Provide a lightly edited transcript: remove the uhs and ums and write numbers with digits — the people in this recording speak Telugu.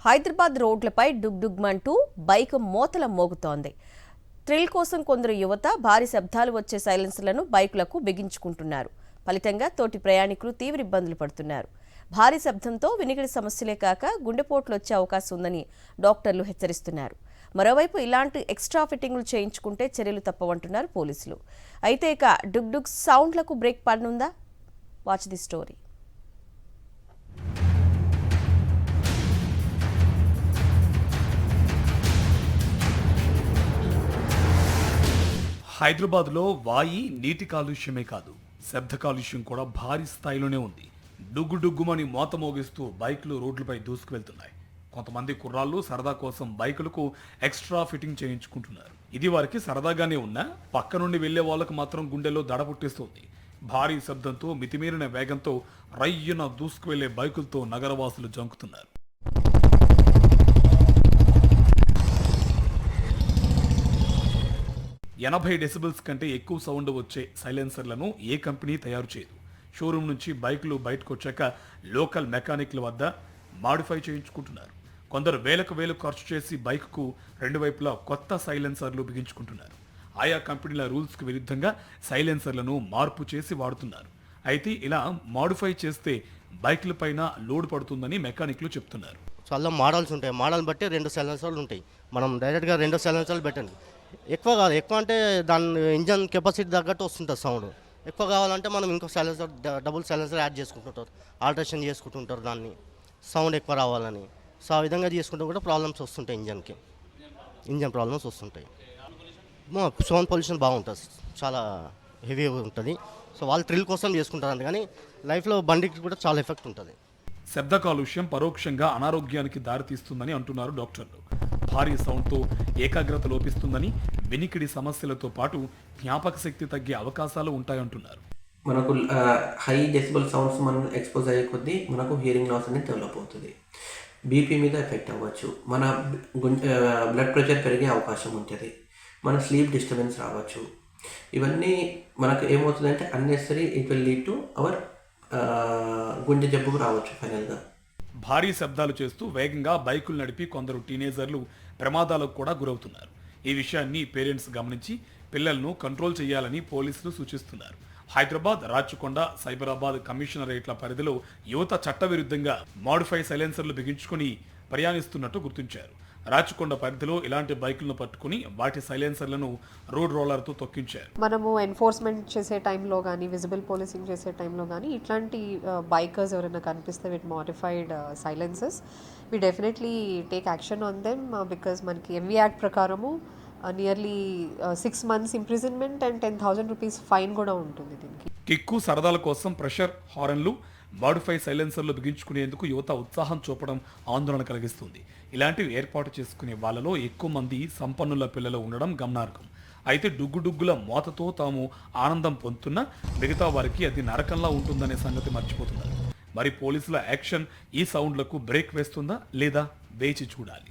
హైదరాబాద్ రోడ్లపై డుగ్డుగ్మంటూ బైక్ మోతల మోగుతోంది. థ్రిల్ కోసం కొందరు యువత భారీ శబ్దాలు వచ్చే సైలెన్సర్లను బైకులకు బిగించుకుంటున్నారు. ఫలితంగా తోటి ప్రయాణికులు తీవ్ర ఇబ్బందులు పడుతున్నారు. భారీ శబ్దంతో వినికిడి సమస్యలే కాక గుండెపోట్లు వచ్చే అవకాశం ఉందని డాక్టర్లు హెచ్చరిస్తున్నారు. మరోవైపు ఇలాంటి ఎక్స్ట్రా ఫిట్టింగ్లు చేయించుకుంటే చర్యలు తప్పవంటున్నారు పోలీసులు. అయితే ఇక డుగ్డుగ్ సౌండ్లకు బ్రేక్ పడనుందా? Watch the story. హైదరాబాద్లో వాయి నీటి కాలుష్యమే కాదు, శబ్ద కాలుష్యం కూడా భారీ స్థాయిలోనే ఉంది. డుగ్గుమని మోత మోగిస్తూ బైకులు రోడ్లపై దూసుకువెళ్తున్నాయి. కొంతమంది కుర్రాళ్ళు సరదా కోసం బైకులకు ఎక్స్ట్రా ఫిట్టింగ్ చేయించుకుంటున్నారు. ఇది వారికి సరదాగానే ఉన్నా పక్క నుండి వెళ్లే వాళ్ళకు మాత్రం గుండెల్లో దడ పుట్టిస్తోంది. భారీ శబ్దంతో మితిమీరిన వేగంతో రయ్యున దూసుకువెళ్లే బైకులతో నగరవాసులు జంకుతున్నారు. 80 డెసిబెల్స్ కంటే ఎక్కువ సౌండ్ వచ్చే సైలెన్సర్లను ఏ కంపెనీ తయారు చేయదు. షోరూమ్ నుంచి బైకులు బయటకు వచ్చాక లోకల్ మెకానిక్ల వద్ద మాడిఫై చేయించుకుంటున్నారు. కొందరు వేలకు ఖర్చు చేసి బైక్కు రెండు వైపులా కొత్త సైలెన్సర్లు బిగించుకుంటున్నారు. ఆయా కంపెనీల రూల్స్కు విరుద్ధంగా సైలెన్సర్లను మార్పు చేసి వాడుతున్నారు. అయితే ఇలా మాడిఫై చేస్తే బైక్ల పైన లోడ్ పడుతుందని మెకానిక్లు చెప్తున్నారు. చాలా మోడల్స్ ఉంటాయి. మోడల్ బట్టి 2 సైలెన్సర్లు ఉంటాయి. మనం డైరెక్ట్గా 2 సైలెన్సర్లు పెట్టండి. ఎక్కువ కాదు, ఎక్కువ అంటే దాని ఇంజన్ కెపాసిటీ తగ్గట్టు వస్తుంటుంది సౌండ్. ఎక్కువ కావాలంటే మనం ఇంకో సైలెన్సర్ డబుల్ సైలెన్సర్ యాడ్ చేసుకుంటుంటారు, ఆల్టరేషన్ చేసుకుంటుంటారు దాన్ని సౌండ్ ఎక్కువ రావాలని. సో ఆ విధంగా చేసుకుంటే కూడా ప్రాబ్లమ్స్ వస్తుంటాయి, ఇంజన్ ప్రాబ్లమ్స్ వస్తుంటాయి. సౌండ్ పొల్యూషన్ బాగుంటుంది, చాలా హెవీగా ఉంటుంది. సో వాళ్ళు థ్రిల్ కోసం చేసుకుంటారు, అందుకని లైఫ్లో బండికి కూడా చాలా ఎఫెక్ట్ ఉంటుంది. శబ్ద కాలుష్యం పరోక్షంగా అనారోగ్యానికి దారితీస్తుందని అంటున్నారు డాక్టర్లు. భారీ సౌండ్తో ఏకాగ్రత లోపిస్తుందని, వినికిడి సమస్యలతో పాటు జ్ఞాపక శక్తి తగ్గే అవకాశాలు ఉంటాయంటున్నారు. మనకు హై డెసిబల్ సౌండ్స్ మనం ఎక్స్పోజ్ అయ్యే కొద్దీ మనకు హియరింగ్ లాస్ అనేది డెవలప్ అవుతుంది. బీపీ మీద ఎఫెక్ట్ అవ్వచ్చు, మన బ్లడ్ ప్రెషర్ పెరిగే అవకాశం ఉంటుంది, మన స్లీప్ డిస్టర్బెన్స్ రావచ్చు. ఇవన్నీ మనకు ఏమవుతుందంటే unnecessary it will lead to our గుండె జబ్బుకు రావచ్చు ఫైనల్గా. భారీ శబ్దాలు చేస్తూ వేగంగా బైకులు నడిపి కొందరు టీనేజర్లు ప్రమాదాలకు కూడా గురవుతున్నారు. ఈ విషయాన్ని పేరెంట్స్ గమనించి పిల్లలను కంట్రోల్ చేయాలని పోలీసులు సూచిస్తున్నారు. హైదరాబాద్, రాచకొండ, సైబరాబాద్ కమిషనరేట్ల పరిధిలో యువత చట్టవిరుద్ధంగా మాడిఫై సైలెన్సర్లు బిగించుకుని ప్రయాణిస్తున్నట్టు గుర్తించారు. రాచకొండ పరిధిలో ఇలాంటి బైకులను పట్టుకుని వాటి సైలెన్సర్లను రోడ్ రోలర్తో తొక్కించారు. మనము ఎన్ఫోర్స్మెంట్ చేసే టైంలో కానీ, విజిబుల్ పోలీసింగ్ చేసే టైంలో కానీ ఇట్లాంటి బైకర్స్ ఎవరైనా కనిపిస్తే with modified silencers we definitely take action on them. Because మనకి ఎంవీ యాక్ట్ ప్రకారము nearly 6 months imprisonment and 10,000 rupees fine కూడా ఉంటుంది దీనికి. కిక్కు సరదాల కోసం ప్రెషర్ హారన్లు, మాడిఫై సైలెన్సర్లు బిగించుకునేందుకు యువత ఉత్సాహం చూపడం ఆందోళన కలిగిస్తుంది. ఇలాంటివి ఏర్పాటు చేసుకునే వాళ్ళలో ఎక్కువ మంది సంపన్నుల పిల్లలు ఉండడం గమనార్హం. అయితే డుగ్గుల మోతతో తాము ఆనందం పొందుతున్నా మిగతా వారికి అది నరకంలా ఉంటుందనే సంగతి మర్చిపోతున్నారు. మరి పోలీసుల యాక్షన్ ఈ సౌండ్లకు బ్రేక్ వేస్తుందా లేదా వేచి చూడాలి.